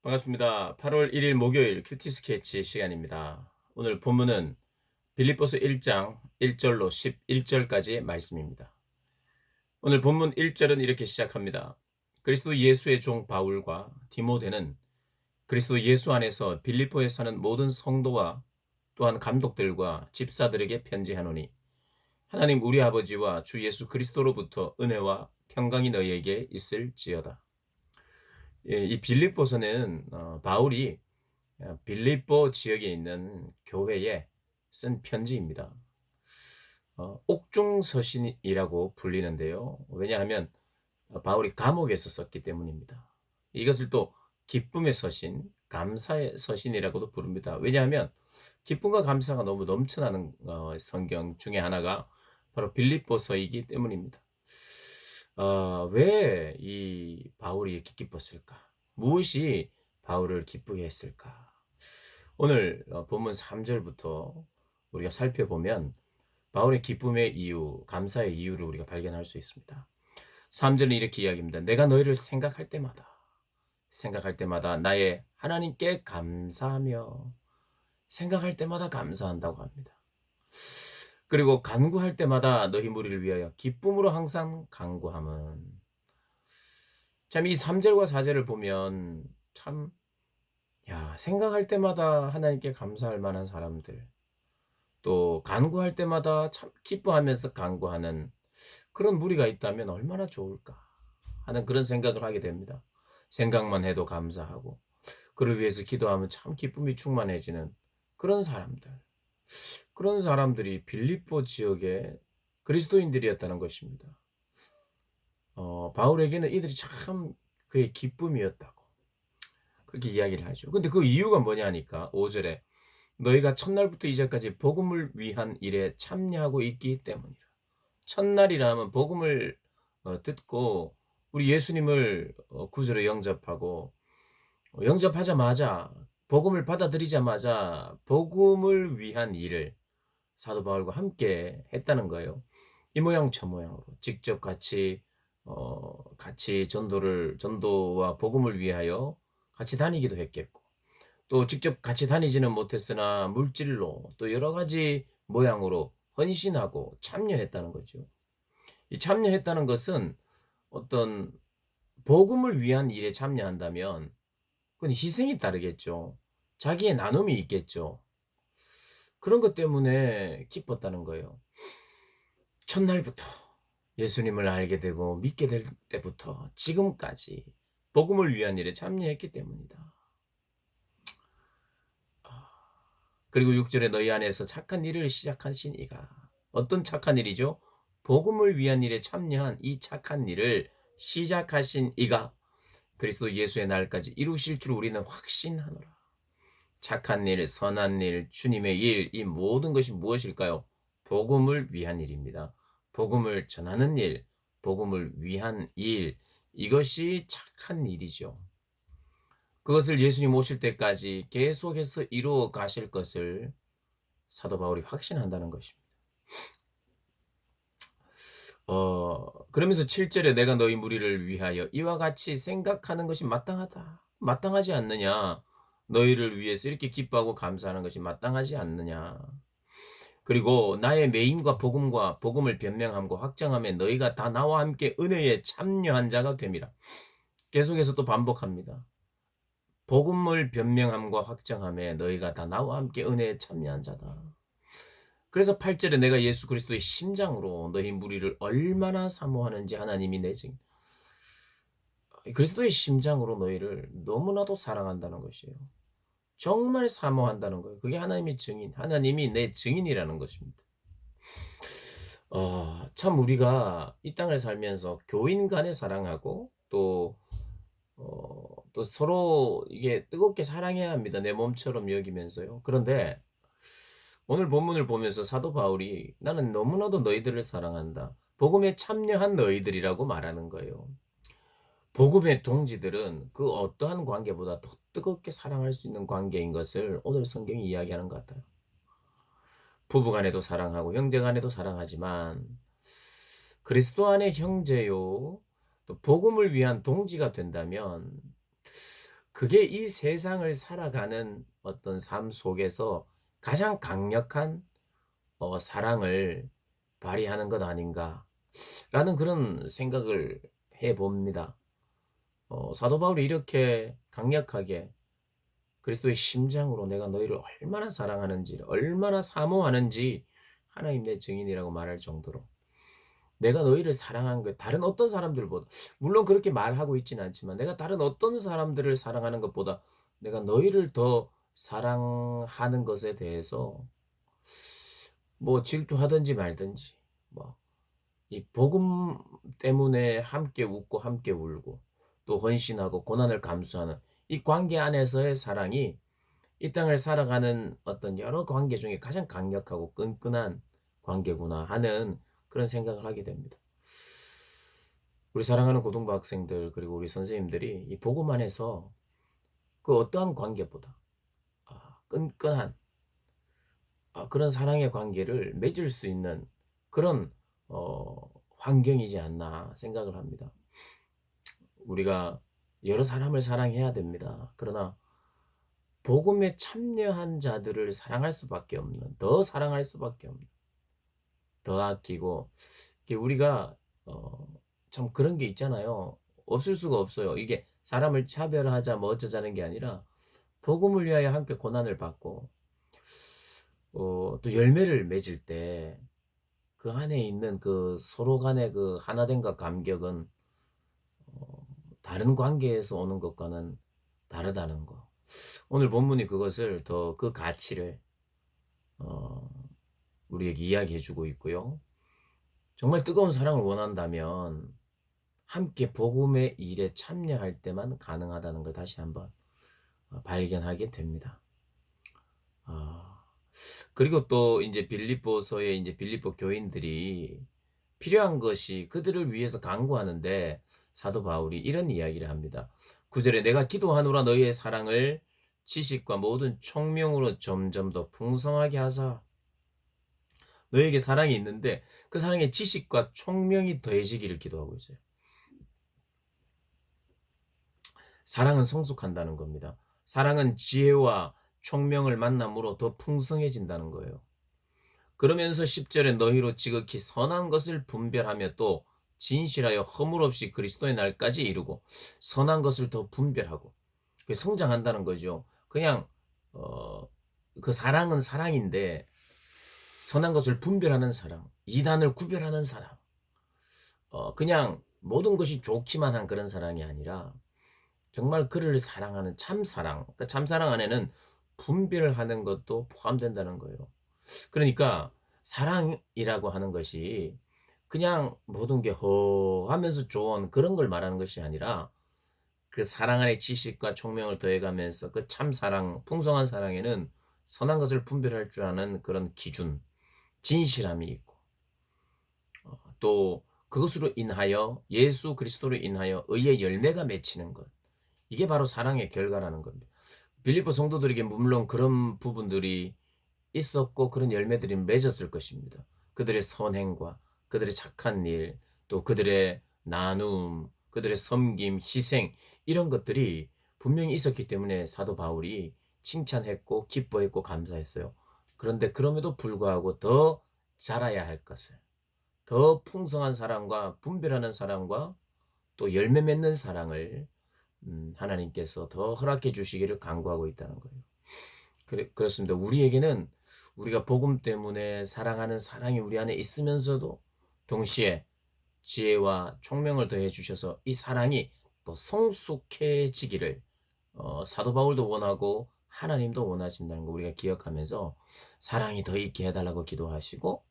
반갑습니다. 8월 1일 목요일 큐티 스케치 시간입니다. 오늘 본문은 빌립보서 1장 1절로 11절까지의 말씀입니다. 오늘 본문 1절은 이렇게 시작합니다. 그리스도 예수의 종 바울과 디모데는 그리스도 예수 안에서 빌립보에 사는 모든 성도와 또한 감독들과 집사들에게 편지하노니 하나님 우리 아버지와 주 예수 그리스도로부터 은혜와 평강이 너희에게 있을지어다. 예, 이 빌립보서는 바울이 빌립보 지역에 있는 교회에 쓴 편지입니다. 옥중서신이라고 불리는데요. 왜냐하면 바울이 감옥에서 썼기 때문입니다. 이것을 또 기쁨의 서신, 감사의 서신이라고도 부릅니다. 왜냐하면 기쁨과 감사가 너무 넘쳐나는 성경 중에 하나가 바로 빌립보서이기 때문입니다. 왜 이 바울이 이렇게 기뻤을까? 무엇이 바울을 기쁘게 했을까? 오늘 본문 3절부터 우리가 살펴보면 바울의 기쁨의 이유, 감사의 이유를 우리가 발견할 수 있습니다. 3절은 이렇게 이야기합니다. 내가 너희를 생각할 때마다 나의 하나님께 감사하며 생각할 때마다 감사한다고 합니다. 그리고 간구할 때마다 너희 무리를 위하여 기쁨으로 항상 간구함은 참 이 3절과 4절을 보면 참 생각할 때마다 하나님께 감사할 만한 사람들, 또 간구할 때마다 참 기뻐하면서 간구하는 그런 무리가 있다면 얼마나 좋을까 하는 그런 생각을 하게 됩니다. 생각만 해도 감사하고 그를 위해서 기도하면 참 기쁨이 충만해지는 그런 사람들. 그런 사람들이 빌립보 지역의 그리스도인들이었다는 것입니다. 바울에게는 이들이 참 그의 기쁨이었다고 그렇게 이야기를 하죠. 근데 그 이유가 뭐냐니까 5절에 너희가 첫날부터 이제까지 복음을 위한 일에 참여하고 있기 때문이라. 첫날이라 하면 복음을 듣고 우리 예수님을 구주로 영접하고 영접하자마자 복음을 받아들이자마자 복음을 위한 일을 사도 바울과 함께 했다는 거예요. 이 모양 저 모양으로 직접 같이 전도와 복음을 위하여 같이 다니기도 했겠고 또 직접 같이 다니지는 못했으나 물질로 또 여러 가지 모양으로 헌신하고 참여했다는 거죠. 이 참여했다는 것은 어떤 복음을 위한 일에 참여한다면 그건 희생이 따르겠죠. 자기의 나눔이 있겠죠. 그런 것 때문에 기뻤다는 거예요. 첫날부터 예수님을 알게 되고 믿게 될 때부터 지금까지 복음을 위한 일에 참여했기 때문이다. 그리고 6절에 너희 안에서 착한 일을 시작하신 이가 어떤 착한 일이죠? 복음을 위한 일에 참여한 이 착한 일을 시작하신 이가 그리스도 예수의 날까지 이루실 줄 우리는 확신하노라. 착한 일, 선한 일, 주님의 일, 이 모든 것이 무엇일까요? 복음을 위한 일입니다. 복음을 전하는 일, 복음을 위한 일, 이것이 착한 일이죠. 그것을 예수님 오실 때까지 계속해서 이루어 가실 것을 사도 바울이 확신한다는 것입니다. 그러면서 7절에 내가 너희 무리를 위하여 이와 같이 생각하는 것이 마땅하다. 마땅하지 않느냐? 너희를 위해서 이렇게 기뻐하고 감사하는 것이 마땅하지 않느냐? 그리고 나의 메임과 복음과 복음을 변명함과 확정함에 너희가 다 나와 함께 은혜에 참여한 자가 됨이라. 계속해서 또 반복합니다. 복음을 변명함과 확정함에 너희가 다 나와 함께 은혜에 참여한 자다. 그래서 8절에 내가 예수 그리스도의 심장으로 너희 무리를 얼마나 사모하는지 하나님이 내 증인. 그리스도의 심장으로 너희를 너무나도 사랑한다는 것이에요. 정말 사모한다는 거예요. 그게 하나님의 증인, 하나님이 내 증인이라는 것입니다. 참 우리가 이 땅을 살면서 교인 간에 사랑하고 또 서로 이게 뜨겁게 사랑해야 합니다. 내 몸처럼 여기면서요. 그런데 오늘 본문을 보면서 사도 바울이 나는 너무나도 너희들을 사랑한다. 복음에 참여한 너희들이라고 말하는 거예요. 복음의 동지들은 그 어떠한 관계보다 더 뜨겁게 사랑할 수 있는 관계인 것을 오늘 성경이 이야기하는 것 같아요. 부부 간에도 사랑하고 형제 간에도 사랑하지만 그리스도 안의 형제요 또 복음을 위한 동지가 된다면 그게 이 세상을 살아가는 어떤 삶 속에서 가장 강력한 사랑을 발휘하는 것 아닌가라는 그런 생각을 해 봅니다. 사도 바울이 이렇게 강력하게 그리스도의 심장으로 내가 너희를 얼마나 사랑하는지, 얼마나 사모하는지 하나님 내 증인이라고 말할 정도로 내가 너희를 사랑한 것, 다른 어떤 사람들보다, 물론 그렇게 말하고 있지는 않지만, 내가 다른 어떤 사람들을 사랑하는 것보다 내가 너희를 더 사랑하는 것에 대해서 뭐 질투하든지 말든지, 뭐 이 복음 때문에 함께 웃고 함께 울고 또 헌신하고 고난을 감수하는 이 관계 안에서의 사랑이 이 땅을 살아가는 어떤 여러 관계 중에 가장 강력하고 끈끈한 관계구나 하는 그런 생각을 하게 됩니다. 우리 사랑하는 고등부 학생들 그리고 우리 선생님들이 이 복음 안에서 그 어떠한 관계보다 끈끈한 그런 사랑의 관계를 맺을 수 있는 그런 환경이지 않나 생각을 합니다. 우리가 여러 사람을 사랑해야 됩니다. 그러나 복음에 참여한 자들을 사랑할 수밖에 없는, 더 사랑할 수밖에 없는, 더 아끼고, 우리가 참 그런 게 있잖아요. 없을 수가 없어요. 이게 사람을 차별하자 뭐 어쩌자는 게 아니라 복음을 위하여 함께 고난을 받고 또 열매를 맺을 때 그 안에 있는 그 서로 간의 그 하나됨과 감격은 다른 관계에서 오는 것과는 다르다는 거. 오늘 본문이 그것을 더 그 가치를 어, 우리에게 이야기해 주고 있고요. 정말 뜨거운 사랑을 원한다면 함께 복음의 일에 참여할 때만 가능하다는 걸 다시 한번 발견하게 됩니다. 그리고 또 이제 빌립보서에 이제 빌립보 교인들이 필요한 것이 그들을 위해서 간구하는데 사도 바울이 이런 이야기를 합니다. 9절에 내가 기도하노라 너희의 사랑을 지식과 모든 총명으로 점점 더 풍성하게 하사. 너에게 사랑이 있는데 그 사랑에 지식과 총명이 더해지기를 기도하고 있어요. 사랑은 성숙한다는 겁니다. 사랑은 지혜와 총명을 만남으로 더 풍성해진다는 거예요. 그러면서 10절에 너희로 지극히 선한 것을 분별하며 또 진실하여 허물 없이 그리스도의 날까지 이루고 선한 것을 더 분별하고 성장한다는 거죠. 그냥 그 사랑은 사랑인데 선한 것을 분별하는 사랑, 이단을 구별하는 사랑, 그냥 모든 것이 좋기만 한 그런 사랑이 아니라 정말 그를 사랑하는 참사랑, 그러니까 참사랑 안에는 분별하는 것도 포함된다는 거예요. 그러니까 사랑이라고 하는 것이 그냥 모든 게 허하면서 좋은 그런 걸 말하는 것이 아니라 그 사랑 안에 지식과 총명을 더해가면서 그 참사랑, 풍성한 사랑에는 선한 것을 분별할 줄 아는 그런 기준, 진실함이 있고 또 그것으로 인하여 예수 그리스도로 인하여 의의 열매가 맺히는 것, 이게 바로 사랑의 결과라는 겁니다. 빌립보 성도들에게 물론 그런 부분들이 있었고 그런 열매들이 맺었을 것입니다. 그들의 선행과 그들의 착한 일, 또 그들의 나눔, 그들의 섬김, 희생, 이런 것들이 분명히 있었기 때문에 사도 바울이 칭찬했고 기뻐했고 감사했어요. 그런데 그럼에도 불구하고 더 자라야 할 것을, 더 풍성한 사랑과 분별하는 사랑과 또 열매 맺는 사랑을 하나님께서 더 허락해 주시기를 간구하고 있다는 거예요. 그렇습니다. 우리에게는 우리가 복음 때문에 사랑하는 사랑이 우리 안에 있으면서도 동시에 지혜와 총명을 더해 주셔서 이 사랑이 또 성숙해지기를 사도 바울도 원하고 하나님도 원하신다는 거 우리가 기억하면서 사랑이 더 있게 해달라고 기도하시고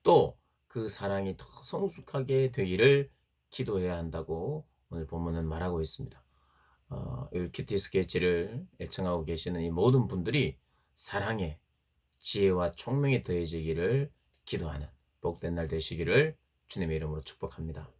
또 그 사랑이 더 성숙하게 되기를 기도해야 한다고 오늘 본문은 말하고 있습니다. 이 큐티 스케치를 애청하고 계시는 이 모든 분들이 사랑에 지혜와 총명이 더해지기를 기도하는 복된 날 되시기를 주님의 이름으로 축복합니다.